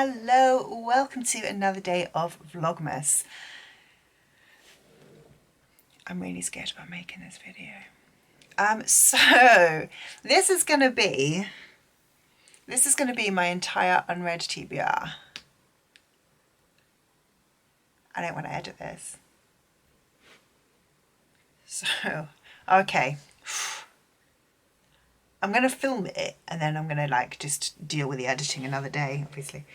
Hello, welcome to another day of Vlogmas. I'm really scared about making this video. So this is gonna be my entire unread TBR. I don't want to edit this. So, okay. I'm going to film it and then I'm going to just deal with the editing another day, obviously.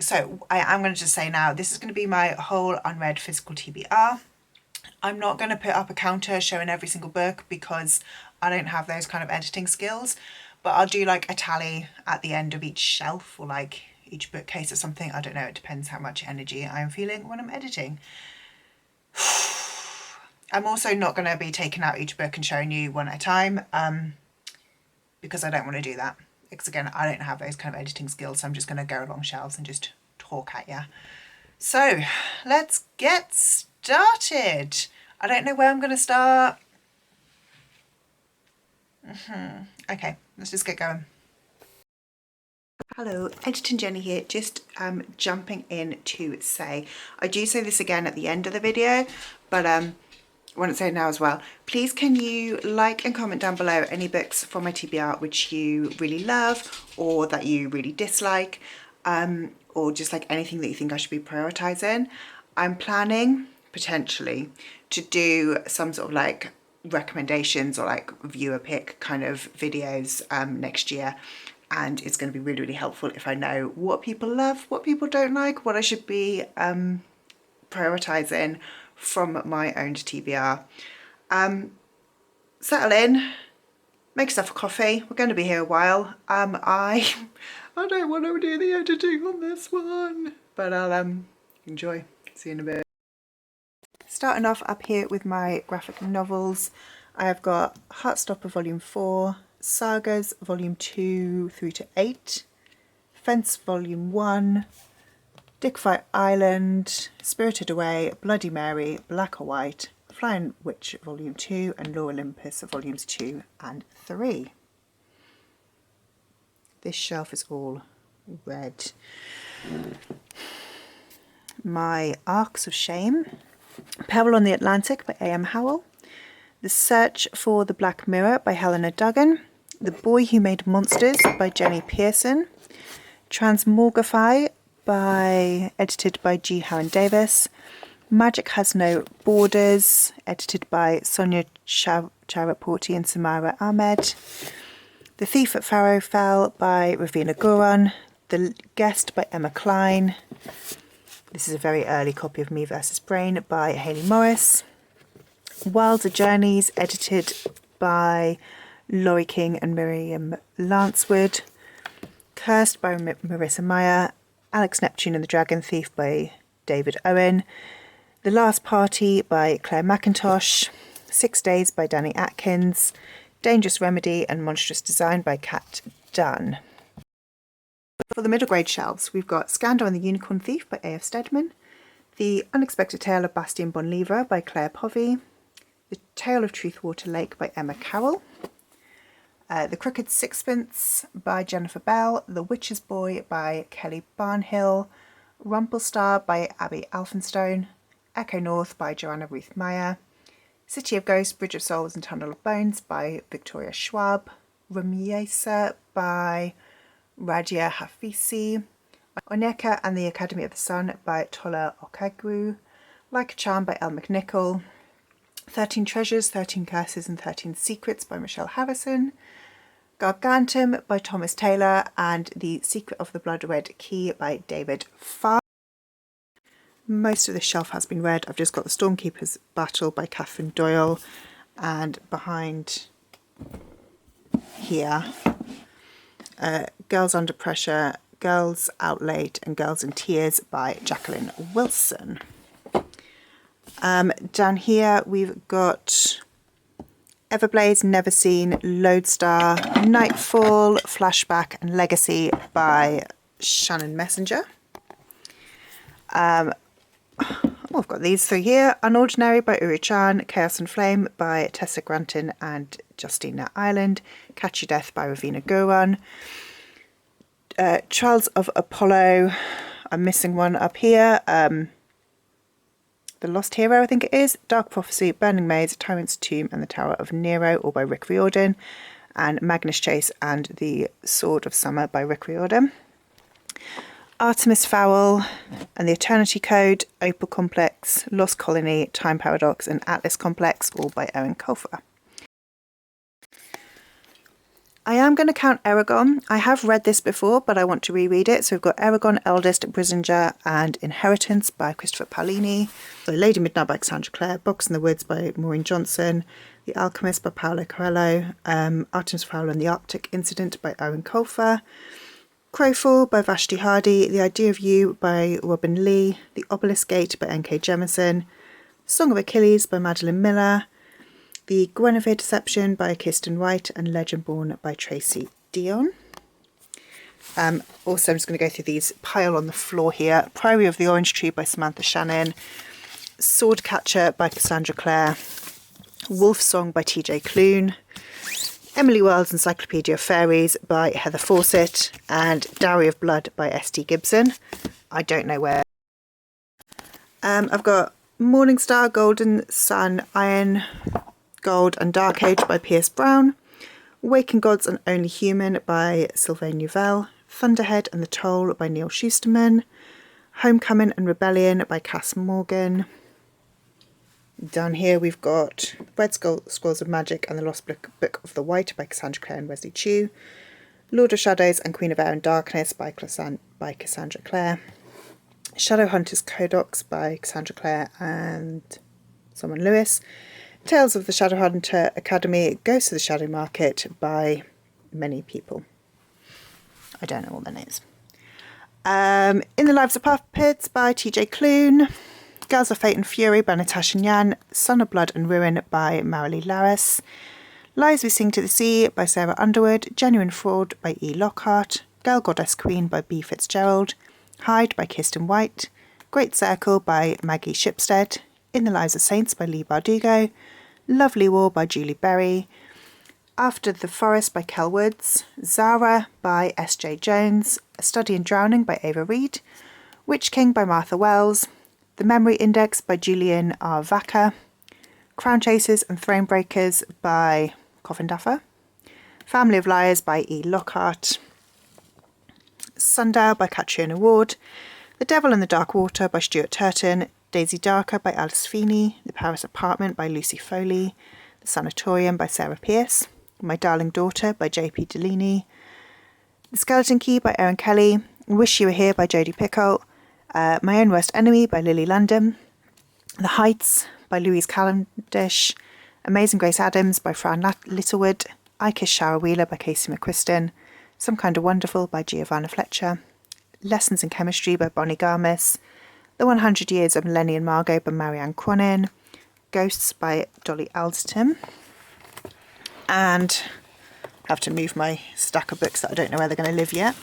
So I am going to just say now, this is going to be my whole unread physical TBR. I'm not going to put up a counter showing every single book because I don't have those kind of editing skills, but I'll do like a tally at the end of each shelf or like each bookcase or something. I don't know, it depends how much energy I'm feeling when I'm editing. I'm also not going to be taking out each book and showing you one at a time. Because I don't want to do that. Because again, I don't have those kind of editing skills, so I'm just going to go along shelves and just talk at you. So let's get started. I don't know where I'm going to start. Okay, let's just get going. Hello, Editing Jenny here, just jumping in to say, I do say this again at the end of the video, but I want to say it now as well. Please can you like and comment down below any books from my TBR which you really love or that you really dislike, or just like anything that you think I should be prioritizing. I'm planning potentially to do some sort of like recommendations or like viewer pick kind of videos next year, and it's going to be really, really helpful if I know what people love, what people don't like, what I should be prioritizing from my own TBR. Settle in, make yourself a coffee. We're going to be here a while. I don't want to do the editing on this one, but I'll enjoy. See you in a bit. Starting off up here with my graphic novels, I have got Heartstopper Volume 4, Sagas Volume 2 through to 8, Fence Volume 1, Dickfight Island, Spirited Away, Bloody Mary, Black or White, Flying Witch Volume 2 and Law Olympus Volumes 2 and 3. This shelf is all red. My Arcs of Shame, Pebble on the Atlantic by A.M. Howell, The Search for the Black Mirror by Helena Duggan, The Boy Who Made Monsters by Jenny Pearson, Transmogrify edited by G. Harron Davis, Magic Has No Borders, edited by Sonia Charaporti and Samara Ahmed, The Thief at Pharaoh Fell by Ravina Guran, The Guest by Emma Klein. This is a very early copy of Me vs. Brain by Hayley Morris. Wilder Journeys, edited by Laurie King and Miriam Lancewood. Cursed by Marissa Meyer. Alex Neptune and the Dragon Thief by David Owen. The Last Party by Claire McIntosh. 6 Days by Danny Atkins. Dangerous Remedy and Monstrous Design by Kat Dunn. For the middle grade shelves, we've got Scandal and the Unicorn Thief by A.F. Steadman, The Unexpected Tale of Bastien Bonlever by Claire Povey, The Tale of Truthwater Lake by Emma Carroll, The Crooked Sixpence by Jennifer Bell, The Witch's Boy by Kelly Barnhill, Rumpelstar by Abby Alphenstone, Echo North by Joanna Ruth Meyer, City of Ghosts, Bridge of Souls and Tunnel of Bones by Victoria Schwab, Rumiesa by Radia Hafisi, Onyeka and the Academy of the Sun by Tola Okegwu, Like a Charm by Elle McNichol, 13 Treasures, 13 Curses and 13 Secrets by Michelle Harrison, Gargantum by Thomas Taylor, and The Secret of the Blood Red Key by David Farr. Most of this shelf has been read. I've just got The Stormkeeper's Battle by Catherine Doyle, and behind here, Girls Under Pressure, Girls Out Late and Girls in Tears by Jacqueline Wilson. Down here we've got Everblaze, Never Seen, Lodestar, Nightfall, Flashback and Legacy by Shannon Messenger. I've got these three here. Unordinary by Uri Chan, Chaos and Flame by Tessa Granton and Justina Ireland, Catch Your Death by Ravina Guran, Trials of Apollo. I'm missing one up here. The Lost Hero, I think it is. Dark Prophecy, Burning Maze, Tyrant's Tomb, and the Tower of Nero, all by Rick Riordan. And Magnus Chase and the Sword of Summer by Rick Riordan. Artemis Fowl and the Eternity Code, Opal Complex, Lost Colony, Time Paradox, and Atlas Complex, all by Erin Colfer. I am going to count Eragon. I have read this before, but I want to reread it. So we've got Eragon, Eldest, Brisinga, and Inheritance by Christopher Paolini. So Lady Midnight by Cassandra Clare, Box in the Woods by Maureen Johnson, The Alchemist by Paolo Coelho, Artemis Fowl and the Arctic Incident by Erin Colfer, Crowfall by Vashti Hardy, The Idea of You by Robin Lee, The Obelisk Gate by N.K. Jemisin, Song of Achilles by Madeline Miller, The Guinevere Deception by Kirsten Wright, and Legend Born by Tracy Dion. Also, I'm just going to go through these pile on the floor here. Priory of the Orange Tree by Samantha Shannon, Swordcatcher by Cassandra Clare, Wolf Song by TJ Clune, Emily Wilde's Encyclopedia of Fairies by Heather Fawcett, and Dowry of Blood by S.T. Gibson. I don't know where. I've got Morningstar, Golden Sun, Iron Gold and Dark Age by Pierce Brown, Waking Gods and Only Human by Sylvain Neuvel, Thunderhead and the Toll by Neil Schusterman, Homecoming and Rebellion by Cass Morgan. Down here we've got Red Scrolls of Magic and the Lost Book of the White by Cassandra Clare and Wesley Chu, Lord of Shadows and Queen of Air and Darkness by Cassandra Clare, Shadowhunters Codex by Cassandra Clare and someone Lewis, Tales of the Shadowhunter Academy, Ghosts of the Shadow Market by many people. I don't know all their names. In the Lives of Puppets by TJ Clune, Girls of Fate and Fury by Natasha Nyan, Son of Blood and Ruin by Marilee Laris, Lies We Sing to the Sea by Sarah Underwood, Genuine Fraud by E. Lockhart, Girl Goddess Queen by B. Fitzgerald, Hyde by Kirsten White, Great Circle by Maggie Shipstead, In the Lives of Saints by Lee Bardugo, Lovely War by Julie Berry, After the Forest by Kel Woods, Zara by S.J. Jones, A Study in Drowning by Ava Reid, Witch King by Martha Wells, The Memory Index by Julian R. Vaca, Crown Chasers and Throne Breakers by Coffin Duffer, Family of Liars by E. Lockhart, Sundial by Catriona Ward, The Devil in the Dark Water by Stuart Turton, Daisy Darker by Alice Feeney, The Paris Apartment by Lucy Foley, The Sanatorium by Sarah Pierce, My Darling Daughter by J.P. Delaney, The Skeleton Key by Erin Kelly, Wish You Were Here by Jodie Picoult, My Own Worst Enemy by Lily London, The Heights by Louise Cavendish, Amazing Grace Adams by Fran Littlewood, I Kiss Shara Wheeler by Casey McQuiston, Some Kind of Wonderful by Giovanna Fletcher, Lessons in Chemistry by Bonnie Garmis, The 100 Years of Lenny and Margot by Marianne Cronin, Ghosts by Dolly Alderton, and I have to move my stack of books that I don't know where they're going to live yet.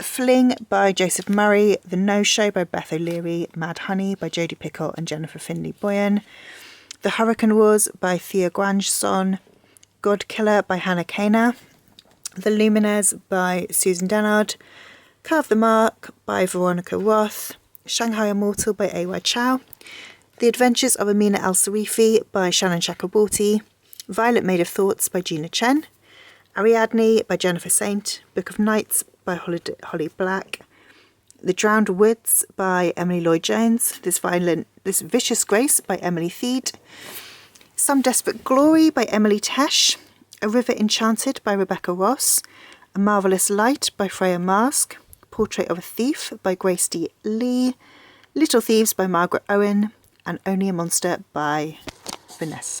Fling by Joseph Murray, The No Show by Beth O'Leary, Mad Honey by Jodie Picoult and Jennifer Finley Boyan, The Hurricane Wars by Thea Grangeson, God Killer by Hannah Kana, The Luminaires by Susan Dennard, Carve the Mark by Veronica Roth, Shanghai Immortal by A.Y. Chow, The Adventures of Amina El-Sarifi by Shannon Chakraborty, Violet Made of Thoughts by Gina Chen, Ariadne by Jennifer Saint, Book of Nights by Holly Black, The Drowned Woods by Emily Lloyd-Jones, This Vicious Grace by Emily Theed, Some Desperate Glory by Emily Tesh, A River Enchanted by Rebecca Ross, A Marvellous Light by Freya Mask, Portrait of a Thief by Grace D. Lee, Little Thieves by Margaret Owen, and Only a Monster by Vanessa.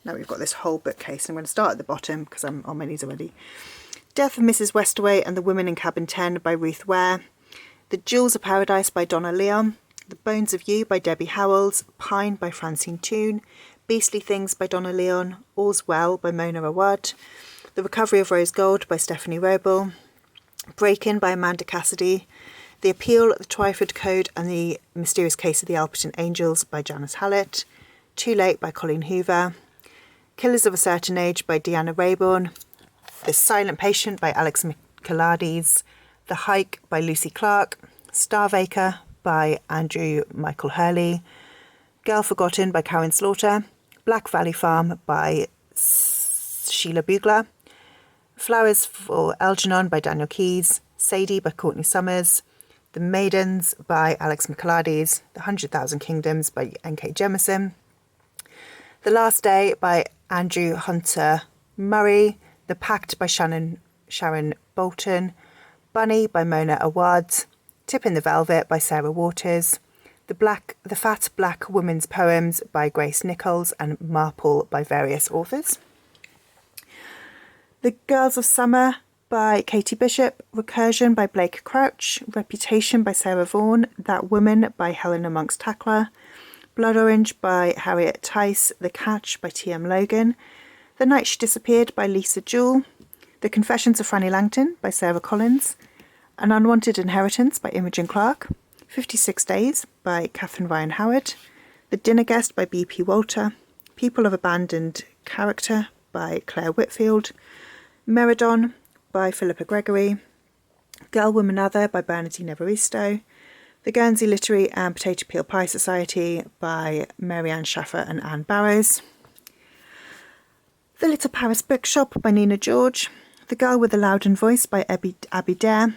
Now we've got this whole bookcase. I'm going to start at the bottom because I'm on my knees already. Death of Mrs. Westaway and the Women in Cabin 10 by Ruth Ware, The Jewels of Paradise by Donna Leon, The Bones of You by Debbie Howells, Pine by Francine Toon, Beastly Things by Donna Leon, All's Well by Mona Awad, The Recovery of Rose Gold by Stephanie Roble, Break-In by Amanda Cassidy, The Appeal, The Twyford Code and the Mysterious Case of the Alperton Angels by Janice Hallett, Too Late by Colleen Hoover, Killers of a Certain Age by Deanna Rayborn, The Silent Patient by Alex Collades, The Hike by Lucy Clark, Starvacre by Andrew Michael Hurley, Girl Forgotten by Karen Slaughter, Black Valley Farm by Sheila Bugler, Flowers for Algernon by Daniel Keyes, Sadie by Courtney Summers, The Maidens by Alex Michaelides, The 100,000 Kingdoms by N.K. Jemisin, The Last Day by Andrew Hunter Murray, The Pact by Sharon Bolton, Bunny by Mona Awad, Tip in the Velvet by Sarah Waters, The Fat Black Women's Poems by Grace Nichols, and Marple by various authors. The Girls of Summer by Katie Bishop, Recursion by Blake Crouch, Reputation by Sarah Vaughan, That Woman by Helena Monks Tackler, Blood Orange by Harriet Tice, The Catch by T.M. Logan, The Night She Disappeared by Lisa Jewell, The Confessions of Franny Langton by Sarah Collins, An Unwanted Inheritance by Imogen Clark, 56 Days by Catherine Ryan Howard, The Dinner Guest by B.P. Walter, People of Abandoned Character by Claire Whitfield, Meridon by Philippa Gregory, Girl Woman Other by Bernardine Evaristo, The Guernsey Literary and Potato Peel Pie Society by Marianne Schaffer and Anne Barrows, The Little Paris Bookshop by Nina George, The Girl with the Loudon Voice by Abby Dare,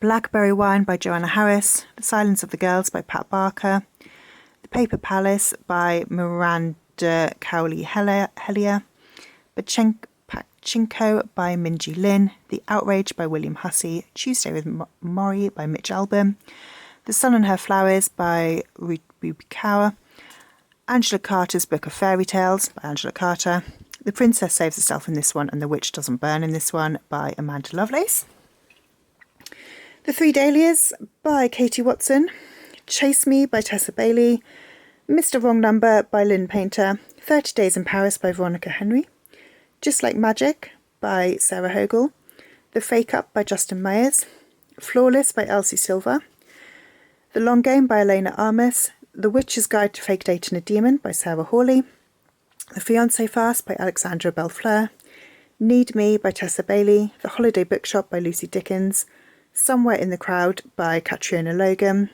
Blackberry Wine by Joanna Harris, The Silence of the Girls by Pat Barker, The Paper Palace by Miranda Cowley-Hellier, Pachinko by Minji Lin, The Outrage by William Hussey, Tuesday with Maury by Mitch Albom, The Sun and Her Flowers by Ruby Kaur, Angela Carter's Book of Fairy Tales by Angela Carter, The Princess Saves Herself in this one and The Witch Doesn't Burn in this one by Amanda Lovelace, The Three Dahlias by Katie Watson, Chase Me by Tessa Bailey, Mr. Wrong Number by Lynn Painter, 30 Days in Paris by Veronica Henry, Just Like Magic by Sarah Hogle, The Fake Up by Justin Myers, Flawless by Elsie Silva, The Long Game by Elena Armas, The Witch's Guide to Fake Dating a Demon by Sarah Hawley, The Fiancé Fast by Alexandra Bellefleur, Need Me by Tessa Bailey, The Holiday Bookshop by Lucy Dickens, Somewhere in the Crowd by Catriona Logan,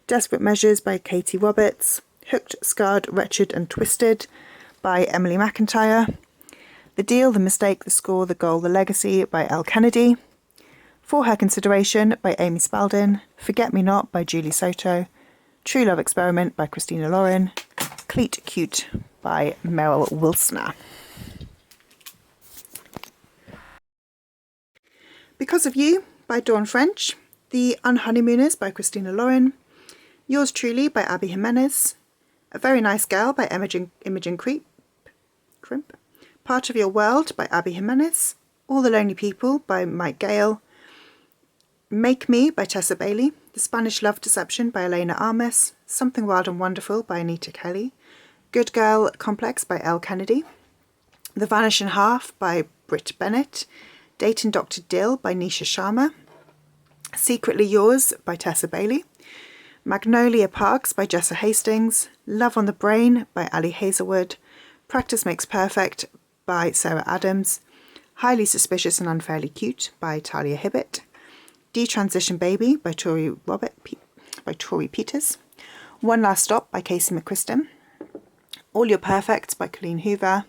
Desperate Measures by Katie Roberts, Hooked, Scarred, Wretched and Twisted by Emily McIntyre, The Deal, The Mistake, The Score, The Goal, The Legacy by Elle Kennedy, For Her Consideration by Amy Spalding, Forget Me Not by Julie Soto, True Love Experiment by Christina Lauren, Cleat Cute by Meryl Wilsner. Because of You by Dawn French, The Unhoneymooners by Christina Lauren, Yours Truly by Abby Jimenez, A Very Nice Girl by Imogen Crimp, Part of Your World by Abby Jimenez, All the Lonely People by Mike Gale, Make Me by Tessa Bailey, The Spanish Love Deception by Elena Armas, Something Wild and Wonderful by Anita Kelly, Good Girl Complex by Elle Kennedy, The Vanishing Half by Britt Bennett, Dating Dr. Dill by Nisha Sharma, Secretly Yours by Tessa Bailey, Magnolia Parks by Jessa Hastings, Love on the Brain by Ali Hazelwood, Practice Makes Perfect by Sarah Adams, Highly Suspicious and Unfairly Cute by Talia Hibbett, Detransition Baby by Tori Peters, One Last Stop by Casey McCriston, All Your Perfects by Colleen Hoover,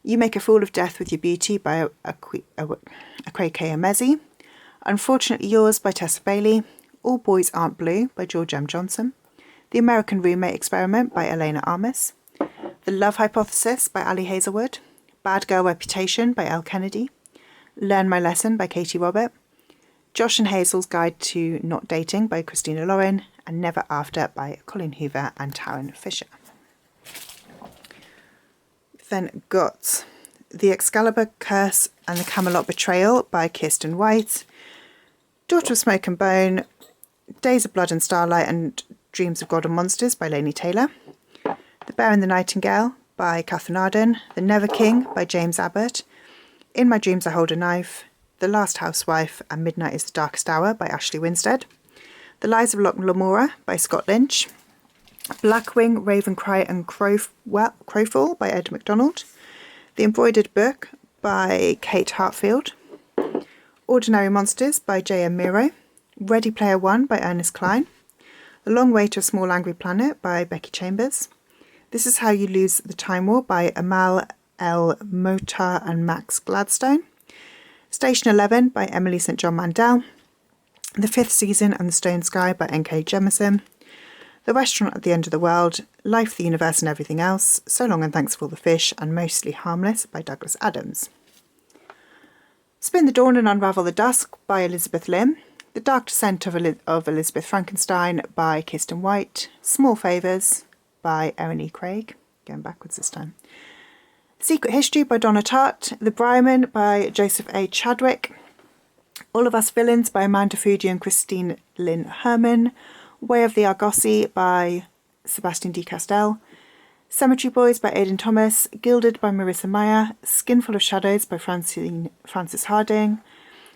You Make a Fool of Death with Your Beauty by Akweke Emezi, Unfortunately Yours by Tessa Bailey, All Boys Aren't Blue by George M. Johnson, The American Roommate Experiment by Elena Armas, The Love Hypothesis by Ali Hazelwood, Bad Girl Reputation by Elle Kennedy, Learn My Lesson by Katie Robert, Josh and Hazel's Guide to Not Dating by Christina Lauren, and Never After by Colin Hoover and Taryn Fisher. Then got The Excalibur Curse and the Camelot Betrayal by Kirsten White, Daughter of Smoke and Bone, Days of Blood and Starlight and Dreams of God and Monsters by Laini Taylor, The Bear and the Nightingale by Catherine Arden, The Never King by James Abbott, In My Dreams I Hold a Knife, The Last Housewife and Midnight is the Darkest Hour by Ashley Winstead, The Lies of Loch Lamora by Scott Lynch, Blackwing, Ravencry and Crowfall by Ed MacDonald, The Embroidered Book by Kate Hartfield, Ordinary Monsters by J.M. Miro, Ready Player One by Ernest Cline, The Long Way to a Small Angry Planet by Becky Chambers, This Is How You Lose the Time War by Amal El Motar and Max Gladstone, Station 11 by Emily St John Mandel, The Fifth Season and the Stone Sky by N.K. Jemisin, The Restaurant at the End of the World, Life, the Universe and Everything Else, So Long and Thanks for All the Fish and Mostly Harmless by Douglas Adams, Spin the Dawn and Unravel the Dusk by Elizabeth Lim, The Dark Descent of Elizabeth Frankenstein by Kirsten White, Small Favours by Erin E. Craig, going backwards this time, Secret History by Donna Tartt, The Briarman by Joseph A. Chadwick, All of Us Villains by Amanda Fuji and Christine Lynn Herman, Way of the Argosy by Sebastian D. Castell, Cemetery Boys by Aidan Thomas, Gilded by Marissa Meyer, Skinful of Shadows by Frances Harding,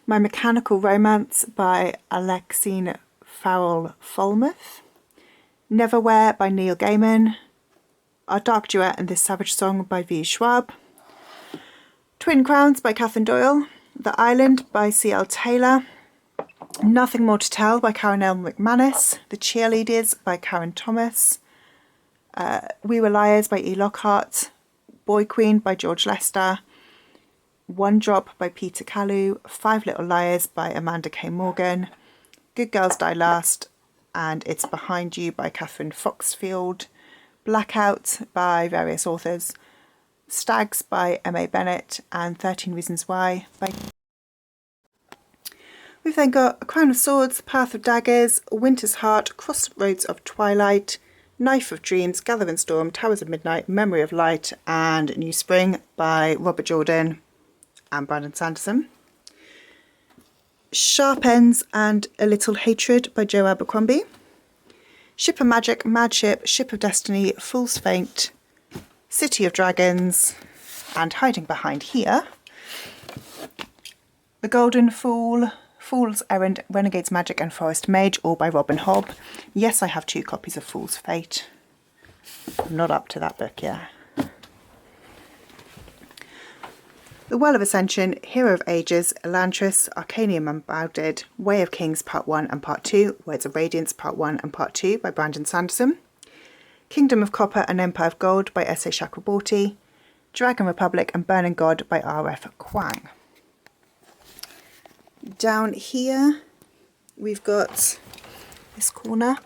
My Mechanical Romance by Alexine Farrell-Falmouth, Neverwhere by Neil Gaiman, Our Dark Duet and This Savage Song by V. Schwab, Twin Crowns by Catherine Doyle, The Island by C.L. Taylor, Nothing More to Tell by Karen L. McManus, The Cheerleaders by Karen Thomas, We Were Liars by E. Lockhart, Boy Queen by George Lester, One Drop by Peter Kalu, Five Little Liars by Amanda K. Morgan, Good Girls Die Last, and It's Behind You by Catherine Foxfield, Blackout by various authors, Stags by M.A. Bennett, and 13 Reasons Why by... We've then got A Crown of Swords, Path of Daggers, Winter's Heart, Crossroads of Twilight, Knife of Dreams, Gathering Storm, Towers of Midnight, Memory of Light, and New Spring by Robert Jordan and Brandon Sanderson. Sharp Ends and A Little Hatred by Joe Abercrombie. Ship of Magic, Mad Ship, Ship of Destiny, Fool's Faint, City of Dragons, and hiding behind here, The Golden Fool, Fool's Errand, Renegade's Magic and Forest Mage, all by Robin Hobb. Yes, I have 2 copies of Fool's Fate. I'm not up to that book yet. The Well of Ascension, Hero of Ages, Elantris, Arcanium Unbounded, Way of Kings Part 1 and Part 2, Words of Radiance Part 1 and Part 2 by Brandon Sanderson, Kingdom of Copper and Empire of Gold by S.A. Chakraborty, Dragon Republic and Burning God by R.F. Kwang. Down here we've got this corner,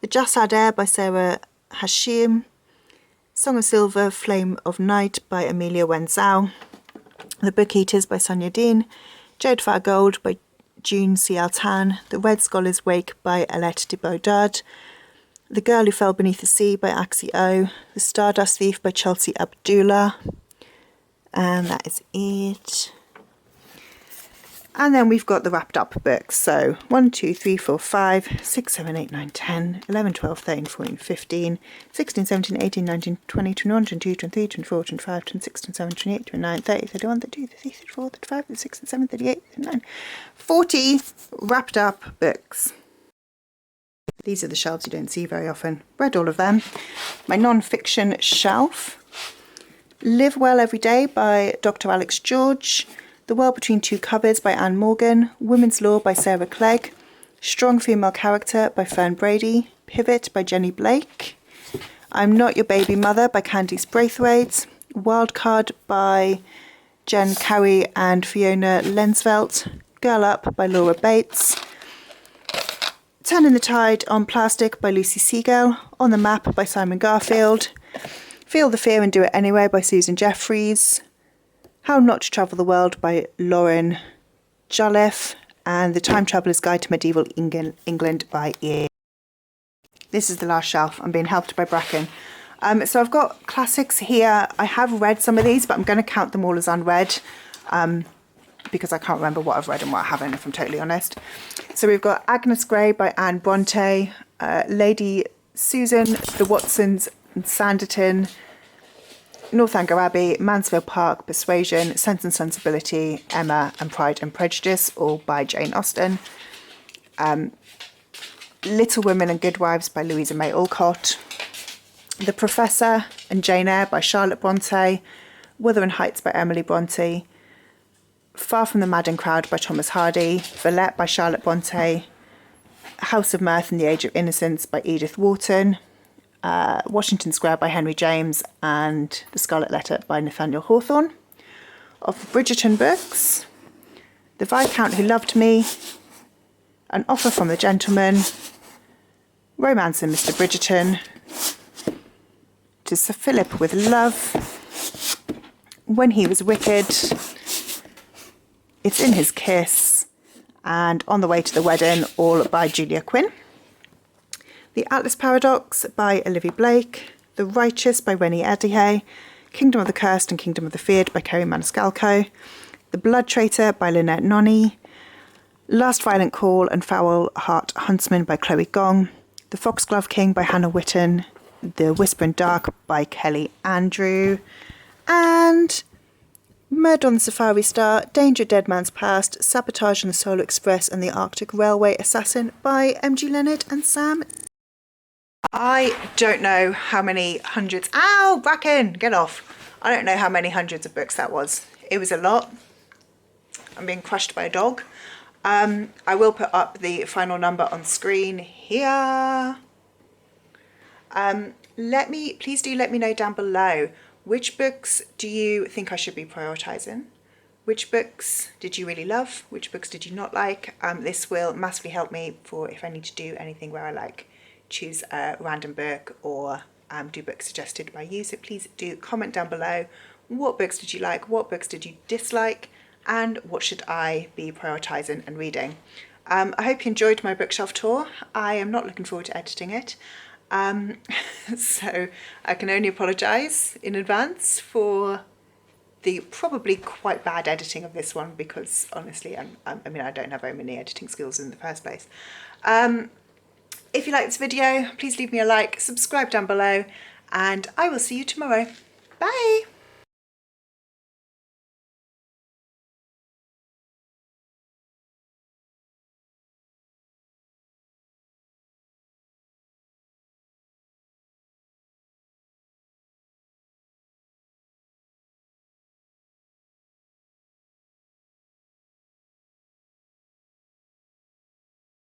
The Jasad Air by Sarah Hashim, Song of Silver, Flame of Night by Amelia Wenzhou, The Book Eaters by Sonia Dean, Jade Fire Gold by June C.L. Tan, The Red Scholar's Wake by Alette de Baudard, The Girl Who Fell Beneath the Sea by Axie O, The Stardust Thief by Chelsea Abdullah, and that is it. And then we've got the wrapped up books. So 1, 2, 3, 4, 5, 6, 7, 8, 9, 10, 11, 12, 13, 14, 15, 16, 17, 18, 19, 20, 21, 22, 23, 24, 25, 26, 27, 28, 29, 30, 31, 32, 33, 34, 35, 36, 37, 38, 39, 40 wrapped up books. These are the shelves you don't see very often. Read all of them. My non-fiction shelf. Live Well Every Day by Dr. Alex George. The World Between Two Cupboards by Anne Morgan, Women's Law by Sarah Clegg, Strong Female Character by Fern Brady, Pivot by Jenny Blake, I'm Not Your Baby Mother by Candice Braithwaite, Wildcard by Jen Carey and Fiona Lensvelt, Girl Up by Laura Bates, Turning the Tide on Plastic by Lucy Seagull, On the Map by Simon Garfield, Feel the Fear and Do It Anyway by Susan Jeffries, How Not to Travel the World by Lauren Jolliffe, and The Time Traveller's Guide to Medieval England by E. This is the last shelf. I'm being helped by Bracken. So I've got classics here. I have read some of these, but I'm going to count them all as unread because I can't remember what I've read and what I haven't, if I'm totally honest. So we've got Agnes Grey by Anne Bronte, Lady Susan, The Watsons and Sanditon, Northanger Abbey, Mansfield Park, Persuasion, Sense and Sensibility, Emma, and Pride and Prejudice, all by Jane Austen. Little Women and Good Wives by Louisa May Alcott. The Professor and Jane Eyre by Charlotte Bronte. Wuthering Heights by Emily Bronte. Far from the Madding Crowd by Thomas Hardy, Villette by Charlotte Bronte, House of Mirth and the Age of Innocence by Edith Wharton, Washington Square by Henry James, and The Scarlet Letter by Nathaniel Hawthorne. Of the Bridgerton books, The Viscount Who Loved Me, An Offer from a Gentleman, Romance in Mr. Bridgerton, To Sir Philip with Love, When He Was Wicked, It's in His Kiss, and On the Way to the Wedding, all by Julia Quinn. The Atlas Paradox by Olivia Blake, The Righteous by Renée Ahdieh, Kingdom of the Cursed and Kingdom of the Feared by Kerry Maniscalco, The Blood Traitor by Lynette Noni, Last Violent Call and Foul Heart Huntsman by Chloe Gong, The Foxglove King by Hannah Witten, The Whisper in Dark by Kelly Andrew, and Murder on the Safari Star, Danger at Dead Man's Past, Sabotage on the Solar Express and the Arctic Railway Assassin by M.G. Leonard and Sam. I don't know how many hundreds... Ow! Bracken! Get off. I don't know how many hundreds of books that was. It was a lot. I'm being crushed by a dog. I will put up the final number on screen here. Please do let me know down below, which books do you think I should be prioritising? Which books did you really love? Which books did you not like? This will massively help me for if I need to do anything where I like choose a random book or do books suggested by you. So please do comment down below, what books did you like, what books did you dislike, and what should I be prioritising and reading. I hope you enjoyed my bookshelf tour. I am not looking forward to editing it, so I can only apologise in advance for the probably quite bad editing of this one, because honestly I mean I don't have very many editing skills in the first place. If you like this video, please leave me a like, subscribe down below, and I will see you tomorrow. Bye!